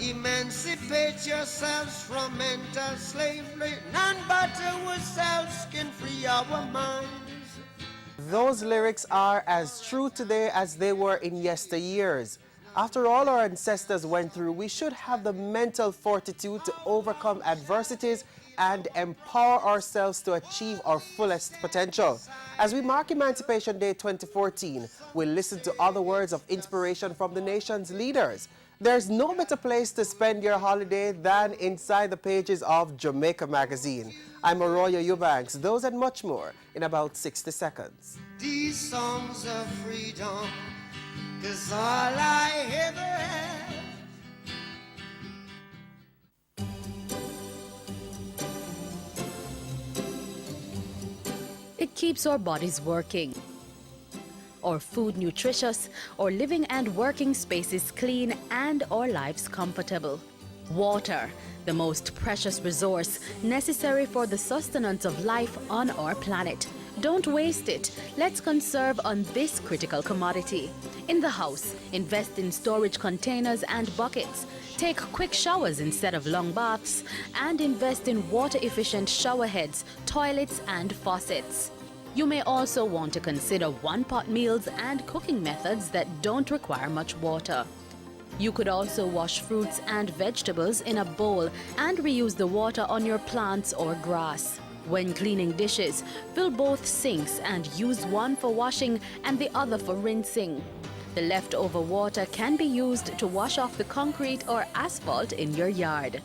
Emancipate yourselves from mental slavery. None but ourselves can free our minds. Those lyrics are as true today as they were in yesteryears. After all our ancestors went through, we should have the mental fortitude to overcome adversities and empower ourselves to achieve our fullest potential. As we mark Emancipation Day 2014, we'll listen to other words of inspiration from the nation's leaders. There's no better place to spend your holiday than inside the pages of Jamaica Magazine. I'm Arroyo Eubanks. Those and much more in about 60 seconds. These songs of freedom is all I ever had. It keeps our bodies working, our food nutritious, our living and working spaces clean, and our lives comfortable. Water, the most precious resource necessary for the sustenance of life on our planet. Don't waste it. Let's conserve on this critical commodity. In the house, invest in storage containers and buckets. Take quick showers instead of long baths, and invest in water-efficient shower heads, toilets, and faucets. You may also want to consider one-pot meals and cooking methods that don't require much water. You could also wash fruits and vegetables in a bowl and reuse the water on your plants or grass. When cleaning dishes, fill both sinks and use one for washing and the other for rinsing. The leftover water can be used to wash off the concrete or asphalt in your yard.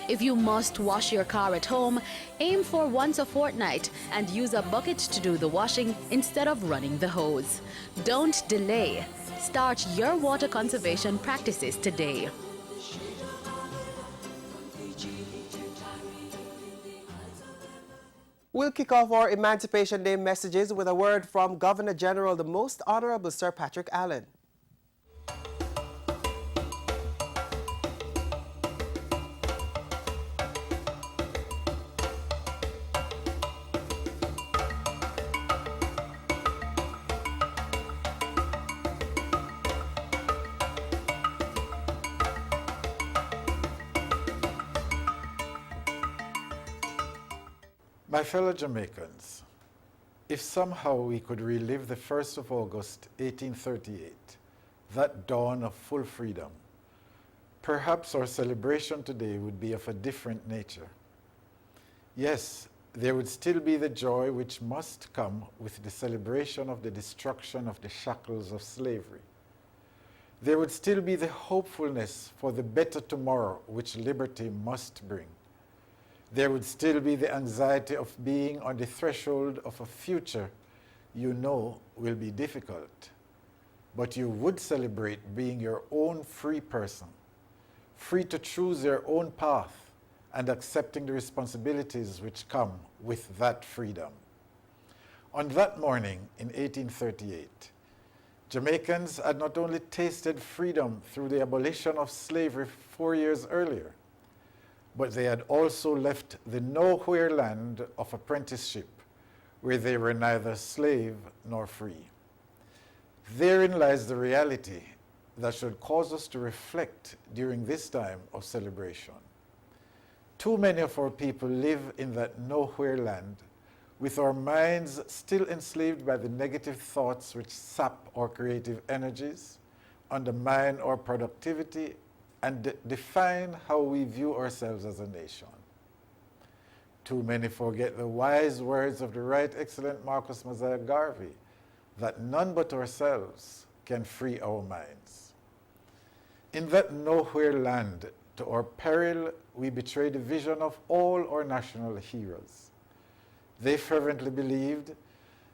If you must wash your car at home, aim for once a fortnight and use a bucket to do the washing instead of running the hose. Don't delay. Start your water conservation practices today. We'll kick off our Emancipation Day messages with a word from Governor General, the Most Honorable Sir Patrick Allen. My fellow Jamaicans, if somehow we could relive the 1st of August, 1838, that dawn of full freedom, perhaps our celebration today would be of a different nature. Yes, there would still be the joy which must come with the celebration of the destruction of the shackles of slavery. There would still be the hopefulness for the better tomorrow which liberty must bring. There would still be the anxiety of being on the threshold of a future you know will be difficult. But you would celebrate being your own free person, free to choose your own path and accepting the responsibilities which come with that freedom. On that morning in 1838, Jamaicans had not only tasted freedom through the abolition of slavery 4 years earlier, but they had also left the nowhere land of apprenticeship, where they were neither slave nor free. Therein lies the reality that should cause us to reflect during this time of celebration. Too many of our people live in that nowhere land, with our minds still enslaved by the negative thoughts which sap our creative energies, undermine our productivity, and define how we view ourselves as a nation. Too many forget the wise words of the Right Excellent Marcus Mosiah Garvey, that none but ourselves can free our minds. In that nowhere land, to our peril, we betray the vision of all our national heroes. They fervently believed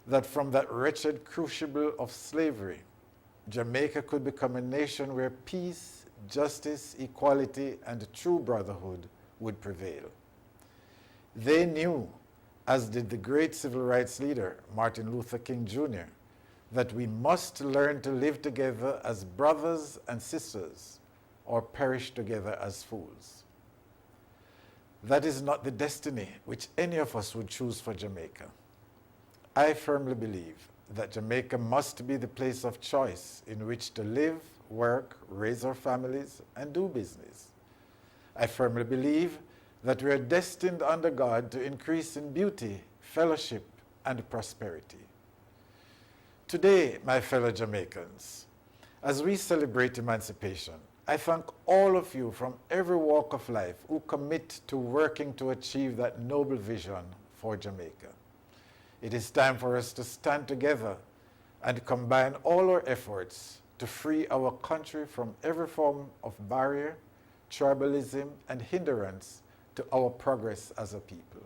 that from that wretched crucible of slavery, Jamaica could become a nation where peace, justice, equality, and true brotherhood would prevail. They knew, as did the great civil rights leader, Martin Luther King Jr., that we must learn to live together as brothers and sisters or perish together as fools. That is not the destiny which any of us would choose for Jamaica. I firmly believe that Jamaica must be the place of choice in which to live, work, raise our families, and do business. I firmly believe that we are destined under God to increase in beauty, fellowship, and prosperity. Today, my fellow Jamaicans, as we celebrate emancipation, I thank all of you from every walk of life who commit to working to achieve that noble vision for Jamaica. It is time for us to stand together and combine all our efforts to free our country from every form of barrier, tribalism, and hindrance to our progress as a people.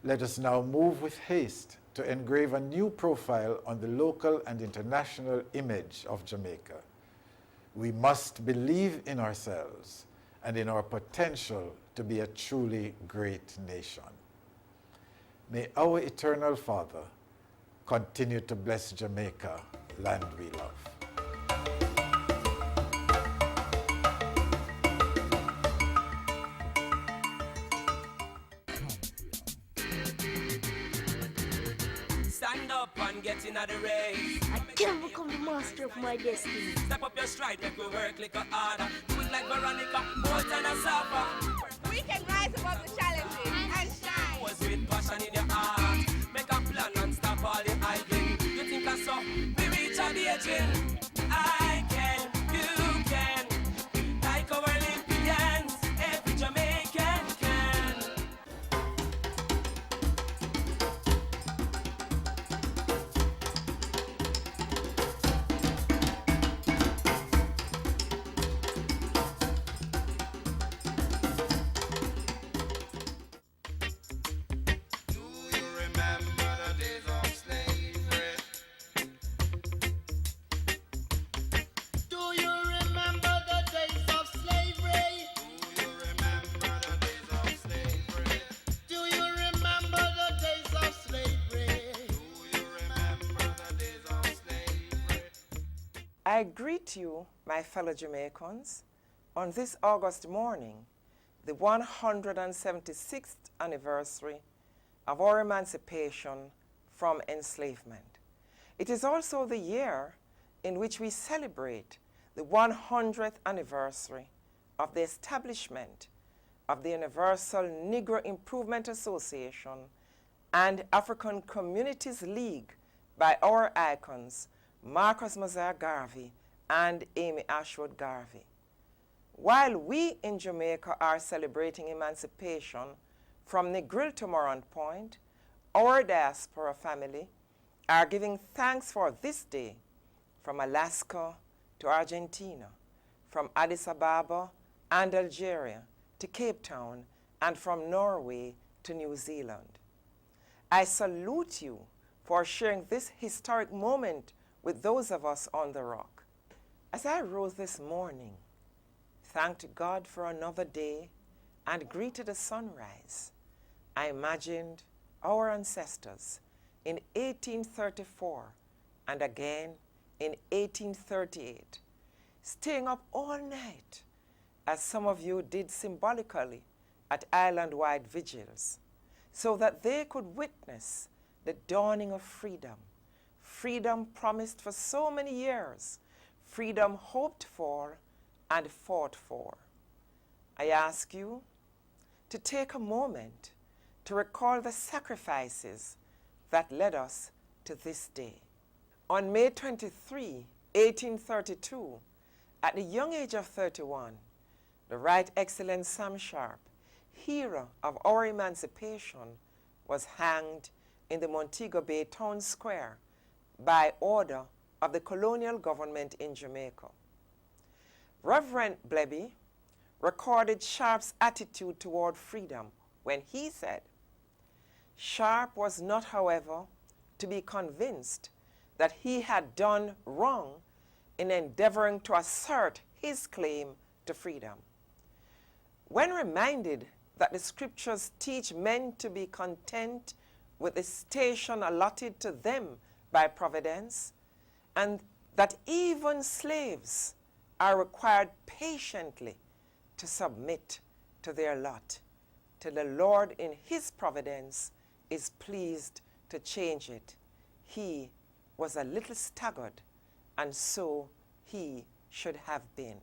Let us now move with haste to engrave a new profile on the local and international image of Jamaica. We must believe in ourselves and in our potential to be a truly great nation. May our eternal Father continue to bless Jamaica, land we love. Stand up and get in the race. I can become the master of my destiny. Step up your stride, make we work like a harder. Do it like Veronica, more than a supper. We can rise above the challenges and shine. Was with passion in your heart. Make a plan and stop all the idling. You think I saw we reach our aging? I can, you can. Like our Olympians, every Jamaican can. I greet you, my fellow Jamaicans, on this August morning, the 176th anniversary of our emancipation from enslavement. It is also the year in which we celebrate the 100th anniversary of the establishment of the Universal Negro Improvement Association and African Communities League by our icons, Marcus Mosiah Garvey and Amy Ashwood Garvey. While we in Jamaica are celebrating emancipation from Negril to Morant Point, our diaspora family are giving thanks for this day from Alaska to Argentina, from Addis Ababa and Algeria to Cape Town, and from Norway to New Zealand. I salute you for sharing this historic moment with those of us on the rock. As I rose this morning, thanked God for another day, and greeted the sunrise, I imagined our ancestors in 1834 and again in 1838, staying up all night, as some of you did symbolically at island-wide vigils, so that they could witness the dawning of freedom, freedom promised for so many years, freedom hoped for and fought for. I ask you to take a moment to recall the sacrifices that led us to this day. On May 23, 1832, at the young age of 31, the Right Excellent Sam Sharp, hero of our emancipation, was hanged in the Montego Bay Town Square by order of the colonial government in Jamaica. Reverend Bleby recorded Sharp's attitude toward freedom when he said, "Sharp was not, however, to be convinced that he had done wrong in endeavoring to assert his claim to freedom. When reminded that the scriptures teach men to be content with the station allotted to them by providence, and that even slaves are required patiently to submit to their lot, till the Lord in his providence is pleased to change it. He was a little staggered, and so he should have been.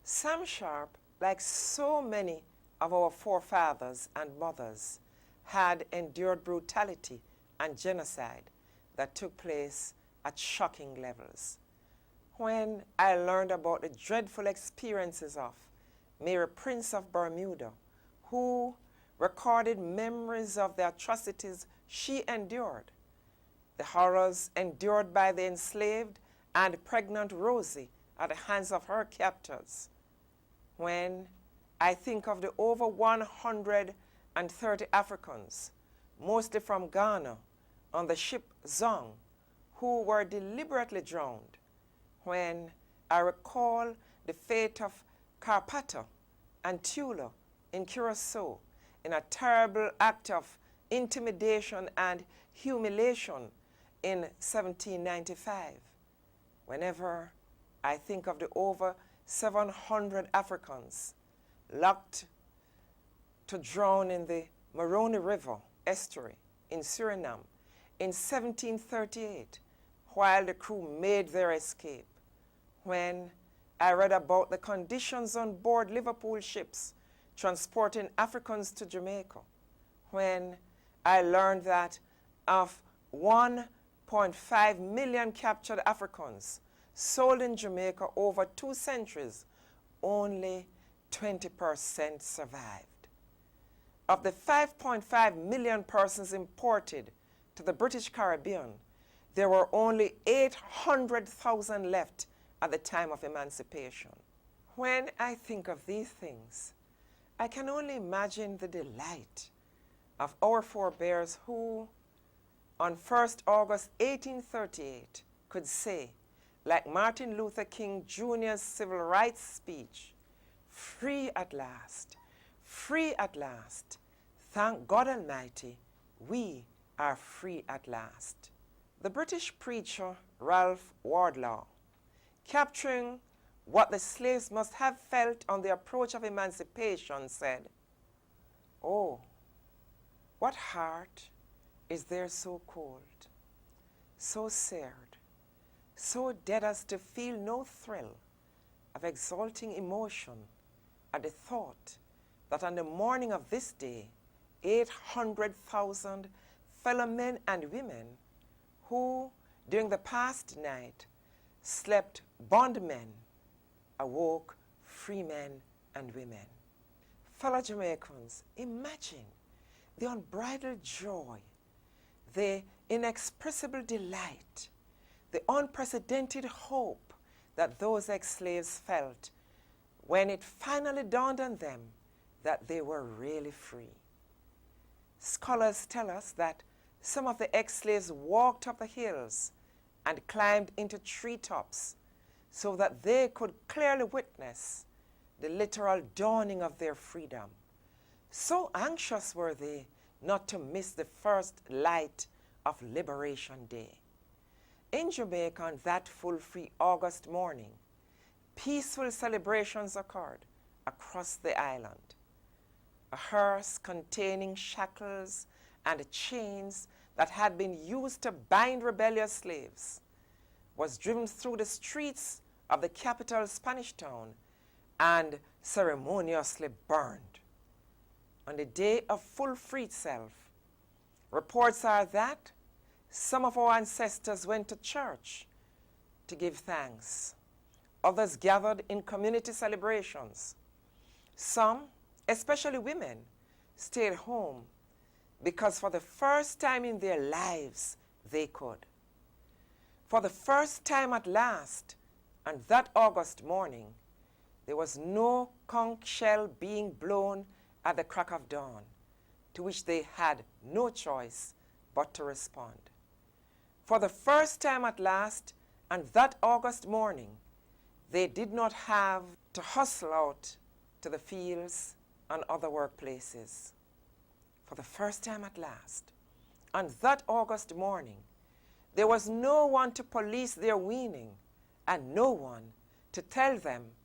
Sam Sharp, like so many of our forefathers and mothers, had endured brutality and genocide that took place at shocking levels. When I learned about the dreadful experiences of Mary Prince of Bermuda, who recorded memories of the atrocities she endured, the horrors endured by the enslaved and pregnant Rosie at the hands of her captors, when I think of the over 130 Africans, mostly from Ghana, on the ship Zong, who were deliberately drowned, when I recall the fate of Carpata and Tula in Curacao in a terrible act of intimidation and humiliation in 1795. Whenever I think of the over 700 Africans locked to drown in the Moroni River estuary in Suriname in 1738, while the crew made their escape, when I read about the conditions on board Liverpool ships transporting Africans to Jamaica, when I learned that of 1.5 million captured Africans sold in Jamaica over 2 centuries, only 20% survived. Of the 5.5 million persons imported to the British Caribbean, there were only 800,000 left at the time of emancipation. When I think of these things, I can only imagine the delight of our forebears who, on 1st August 1838, could say, like Martin Luther King Jr.'s civil rights speech, "Free at last, free at last. Thank God Almighty, we are free at last." The British preacher Ralph Wardlaw, capturing what the slaves must have felt on the approach of emancipation, said, "Oh, what heart is there so cold, so seared, so dead as to feel no thrill of exulting emotion at the thought that on the morning of this day, 800,000 fellow men and women who, during the past night, slept bondmen, awoke free men and women." Fellow Jamaicans, imagine the unbridled joy, the inexpressible delight, the unprecedented hope that those ex-slaves felt when it finally dawned on them that they were really free. Scholars tell us that some of the ex-slaves walked up the hills and climbed into treetops so that they could clearly witness the literal dawning of their freedom. So anxious were they not to miss the first light of Liberation Day. In Jamaica on that full free August morning, peaceful celebrations occurred across the island. A hearse containing shackles and chains that had been used to bind rebellious slaves was driven through the streets of the capital Spanish town and ceremoniously burned. On the day of full free itself, reports are that some of our ancestors went to church to give thanks. Others gathered in community celebrations. Some, especially women, stayed home because for the first time in their lives, they could. For the first time at last, on that August morning, there was no conch shell being blown at the crack of dawn, to which they had no choice but to respond. For the first time at last, on that August morning, they did not have to hustle out to the fields and other workplaces. For the first time at last, on that August morning, there was no one to police their weaning and no one to tell them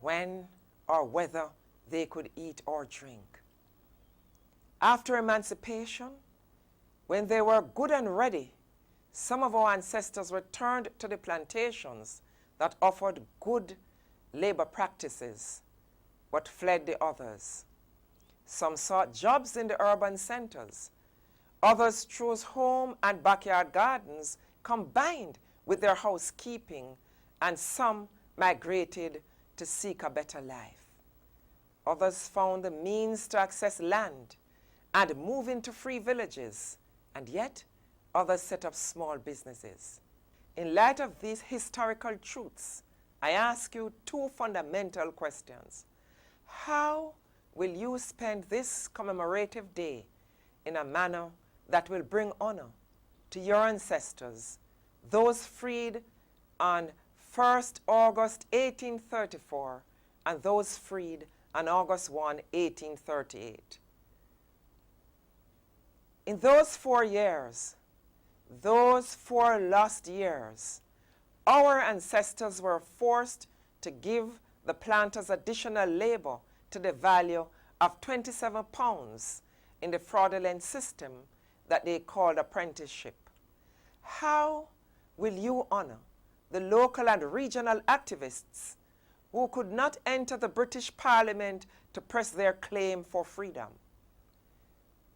when or whether they could eat or drink. After emancipation, when they were good and ready, some of our ancestors returned to the plantations that offered good labor practices, but fled the others. Some sought jobs in the urban centers. Others chose home and backyard gardens combined with their housekeeping, and some migrated to seek a better life. Others found the means to access land and move into free villages, and yet others set up small businesses. In light of these historical truths, I ask you two fundamental questions. How will you spend this commemorative day in a manner that will bring honor to your ancestors, those freed on 1st August 1834 and those freed on August 1, 1838? In those 4 years, those 4 lost years, our ancestors were forced to give the planters additional labor to the value of 27 pounds in the fraudulent system that they called apprenticeship. How will you honor the local and regional activists who could not enter the British Parliament to press their claim for freedom?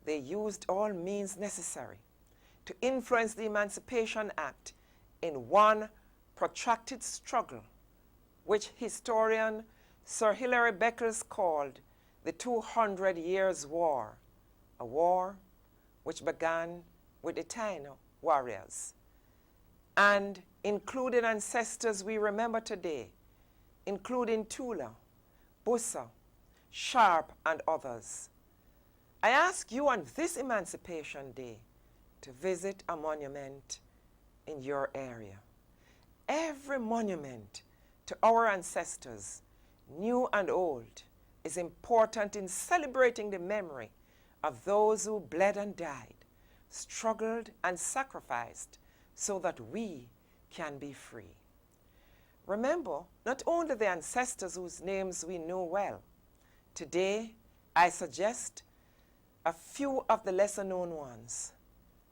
They used all means necessary to influence the Emancipation Act in one protracted struggle, which historian Sir Hilary Beckles called the 200 Years' War, a war which began with the Taino warriors and included ancestors we remember today, including Tula, Bussa, Sharp, and others. I ask you on this Emancipation Day to visit a monument in your area. Every monument to our ancestors, new and old, is important in celebrating the memory of those who bled and died, struggled and sacrificed so that we can be free. Remember not only the ancestors whose names we know well. Today, I suggest a few of the lesser-known ones: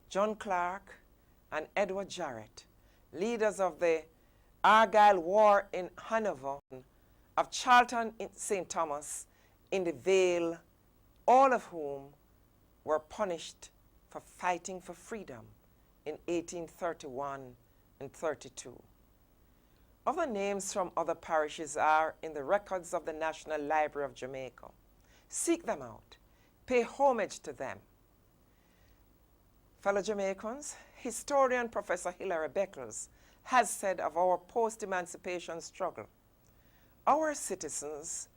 John Clark and Edward Jarrett, leaders of the Argyle War in Hanover, of Charlton in St. Thomas in the Vale, all of whom were punished for fighting for freedom in 1831 and 32. Other names from other parishes are in the records of the National Library of Jamaica. Seek them out. Pay homage to them. Fellow Jamaicans, historian Professor Hilary Beckles has said of our post-emancipation struggle, our citizens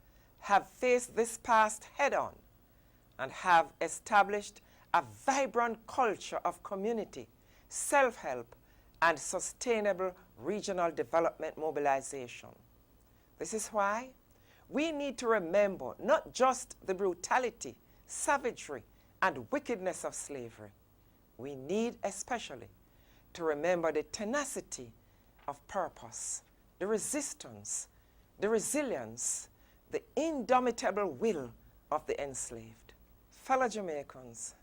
have faced this past head-on and have established a vibrant culture of community, self-help, and sustainable regional development mobilization. This is why we need to remember not just the brutality, savagery, and wickedness of slavery. We need especially to remember the tenacity of purpose, the resistance, the resilience, the indomitable will of the enslaved. Fellow Jamaicans,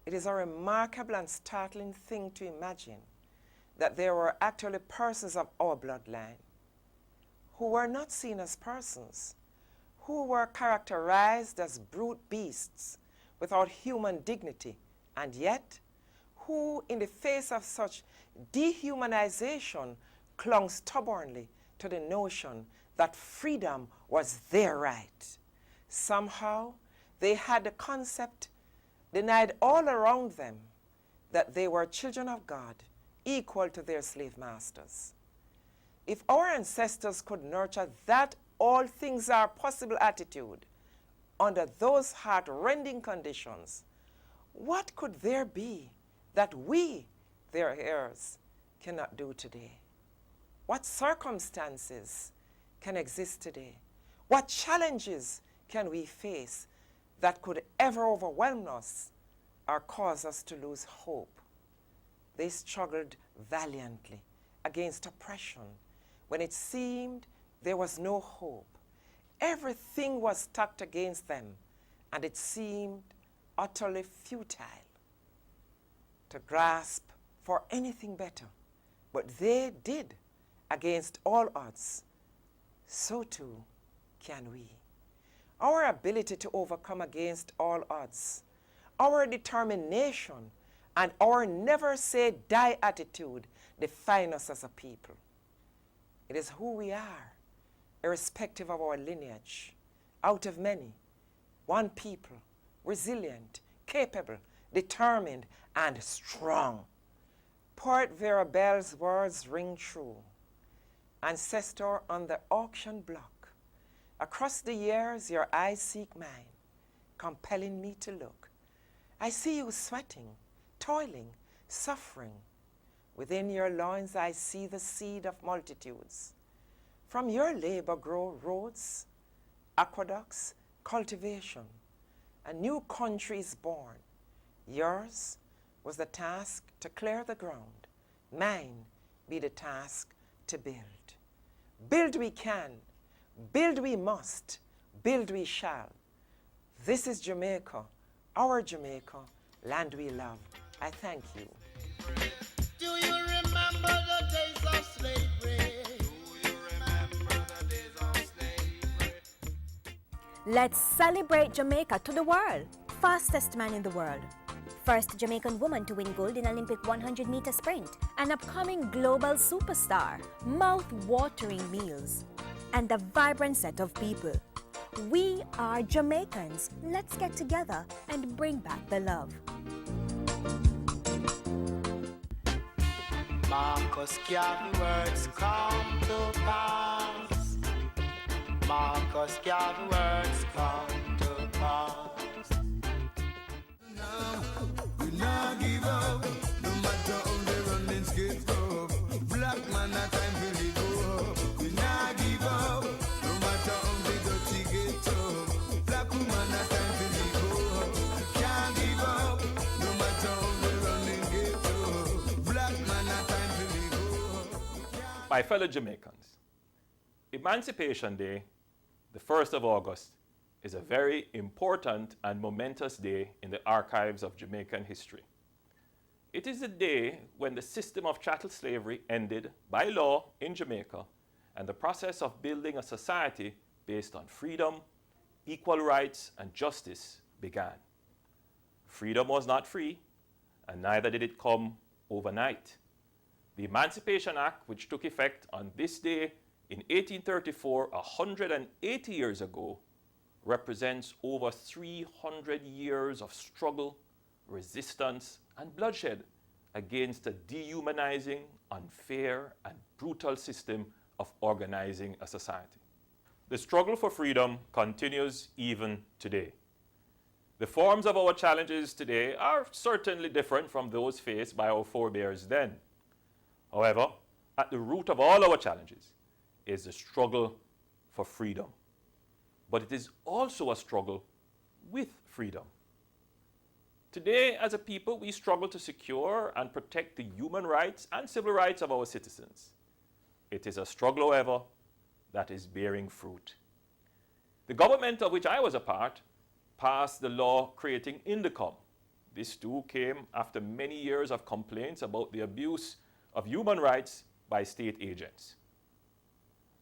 it is a remarkable and startling thing to imagine that there were actually persons of our bloodline who were not seen as persons, who were characterized as brute beasts without human dignity, and yet who, in the face of such dehumanization, clung stubbornly to the notion that freedom was their right. Somehow, they had the concept denied all around them that they were children of God, equal to their slave masters. If our ancestors could nurture that all things are possible attitude under those heart-rending conditions, what could there be that we, their heirs, cannot do today? What circumstances can exist today? What challenges can we face that could ever overwhelm us or cause us to lose hope? They struggled valiantly against oppression when it seemed there was no hope. Everything was stacked against them, and it seemed utterly futile to grasp for anything better, but they did against all odds. So too can we. Our ability to overcome against all odds, our determination, and our never say die attitude define us as a people. It is who we are, irrespective of our lineage. Out of many, one people, resilient, capable, determined, and strong. Port Vera Bell's words ring true. Ancestor on the auction block. Across the years, your eyes seek mine, compelling me to look. I see you sweating, toiling, suffering. Within your loins, I see the seed of multitudes. From your labor grow roads, aqueducts, cultivation. A new country is born. Yours was the task to clear the ground. Mine be the task to build. Build we can, build we must, build we shall. This is Jamaica, our Jamaica, land we love. I thank you. Do you remember the days of slavery? Do you remember the days of slavery? Let's celebrate Jamaica to the world. Fastest man in the world. First Jamaican woman to win gold in Olympic 100-meter sprint. An upcoming global superstar. Mouth-watering meals. And a vibrant set of people. We are Jamaicans. Let's get together and bring back the love. Marcus Garvey words come to pass. Marcus Garvey words come to pass. We not give up, no matter how the running skates go. Black man a time to live. We not give up, no matter how the dirty get up. Black woman a time to live. Can't give up, no matter how the running get up. Black man a time to live. My fellow Jamaicans, Emancipation Day, the 1st of August, is a very important and momentous day in the archives of Jamaican history. It is the day when the system of chattel slavery ended by law in Jamaica and the process of building a society based on freedom, equal rights, and justice began. Freedom was not free, and neither did it come overnight. The Emancipation Act, which took effect on this day in 1834, 180 years ago, represents over 300 years of struggle, resistance, and bloodshed against a dehumanizing, unfair, and brutal system of organizing a society. The struggle for freedom continues even today. The forms of our challenges today are certainly different from those faced by our forebears then. However, at the root of all our challenges is the struggle for freedom. But it is also a struggle with freedom. Today, as a people, we struggle to secure and protect the human rights and civil rights of our citizens. It is a struggle, however, that is bearing fruit. The government of which I was a part passed the law creating INDECOM. This too came after many years of complaints about the abuse of human rights by state agents.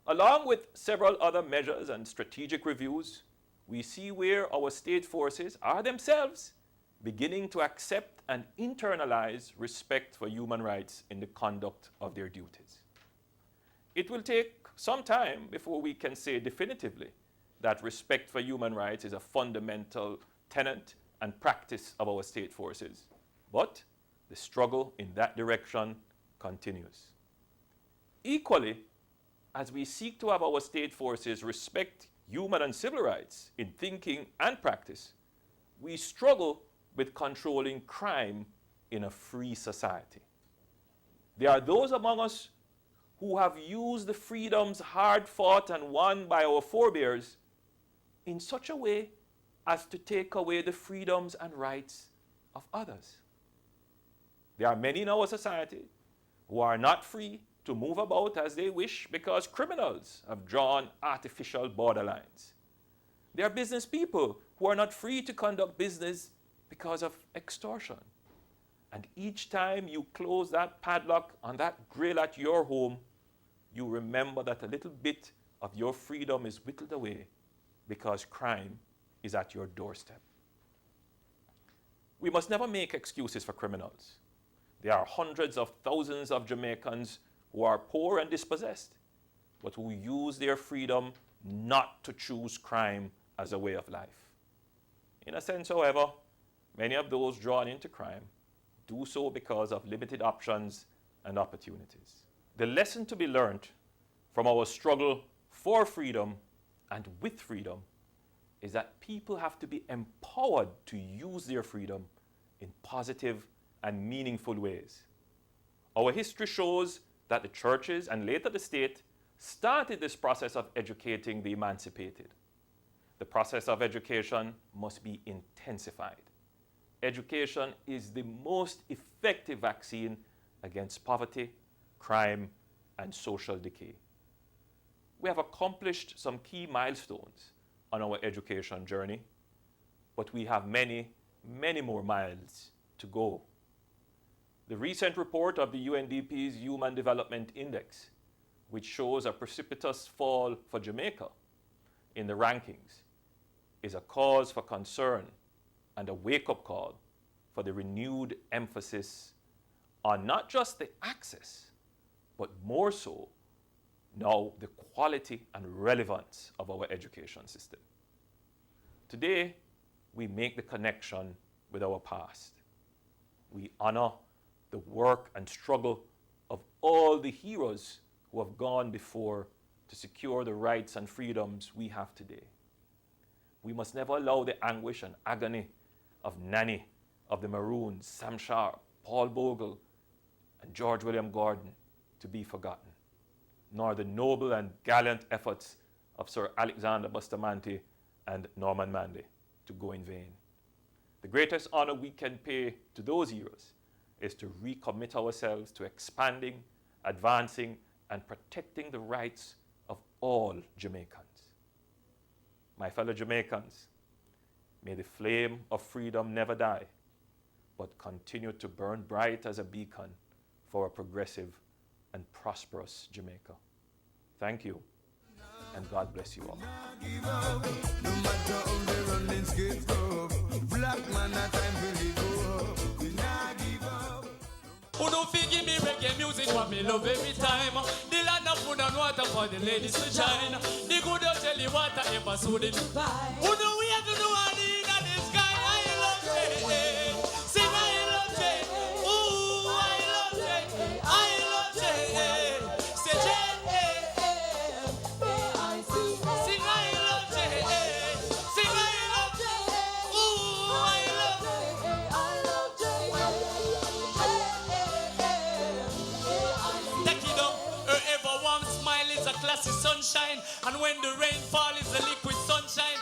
Along with several other measures and strategic reviews, we see where our state forces are themselves beginning to accept and internalize respect for human rights in the conduct of their duties. It will take some time before we can say definitively that respect for human rights is a fundamental tenet and practice of our state forces, but the struggle in that direction continues. Equally, as we seek to have our state forces respect human and civil rights in thinking and practice, we struggle with controlling crime in a free society. There are those among us who have used the freedoms hard fought and won by our forebears in such a way as to take away the freedoms and rights of others. There are many in our society who are not free to move about as they wish because criminals have drawn artificial borderlines. There are business people who are not free to conduct business because of extortion. And each time you close that padlock on that grill at your home, you remember that a little bit of your freedom is whittled away because crime is at your doorstep. We must never make excuses for criminals. There are hundreds of thousands of Jamaicans who are poor and dispossessed, but who use their freedom not to choose crime as a way of life. In a sense, however, many of those drawn into crime do so because of limited options and opportunities. The lesson to be learned from our struggle for freedom and with freedom is that people have to be empowered to use their freedom in positive and meaningful ways. Our history shows that the churches and later the state started this process of educating the emancipated. The process of education must be intensified. Education is the most effective vaccine against poverty, crime, and social decay. We have accomplished some key milestones on our education journey, but we have many, many more miles to go. The recent report of the UNDP's Human Development Index, which shows a precipitous fall for Jamaica in the rankings, is a cause for concern and a wake-up call for the renewed emphasis on not just the access, but more so now the quality and relevance of our education system. Today, we make the connection with our past. We honor the work and struggle of all the heroes who have gone before to secure the rights and freedoms we have today. We must never allow the anguish and agony of Nanny, of the Maroons, Sam Sharp, Paul Bogle, and George William Gordon to be forgotten, nor the noble and gallant efforts of Sir Alexander Bustamante and Norman Manley to go in vain. The greatest honor we can pay to those heroes is to recommit ourselves to expanding, advancing, and protecting the rights of all Jamaicans. My fellow Jamaicans, may the flame of freedom never die, but continue to burn bright as a beacon for a progressive and prosperous Jamaica. Thank you, and God bless you all. Who don't give me reggae music, what me love every time. The land of food and water for the ladies to shine. The good old jelly water ever soothing. Who know we have to do all in the sky? I love it. Sing I love it. Ooh, I love it. I love it. Say sing I love it. Sing I love it. Ooh, I love it. I love it. Take it down. Whoever warm smile is a classy sunshine, and when the rain falls is a liquid sunshine.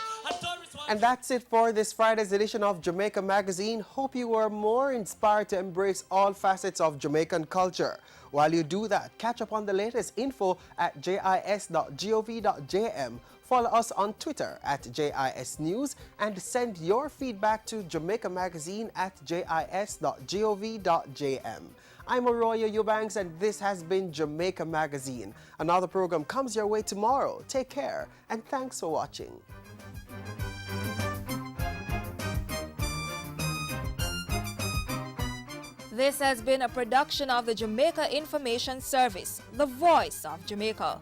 And that's it for this Friday's edition of Jamaica Magazine. Hope you were more inspired to embrace all facets of Jamaican culture. While you do that, catch up on the latest info at jis.gov.jm. Follow us on Twitter at JISnews and send your feedback to Jamaica Magazine at jis.gov.jm. I'm Arroyo Eubanks, and this has been Jamaica Magazine. Another program comes your way tomorrow. Take care, and thanks for watching. This has been a production of the Jamaica Information Service, the voice of Jamaica.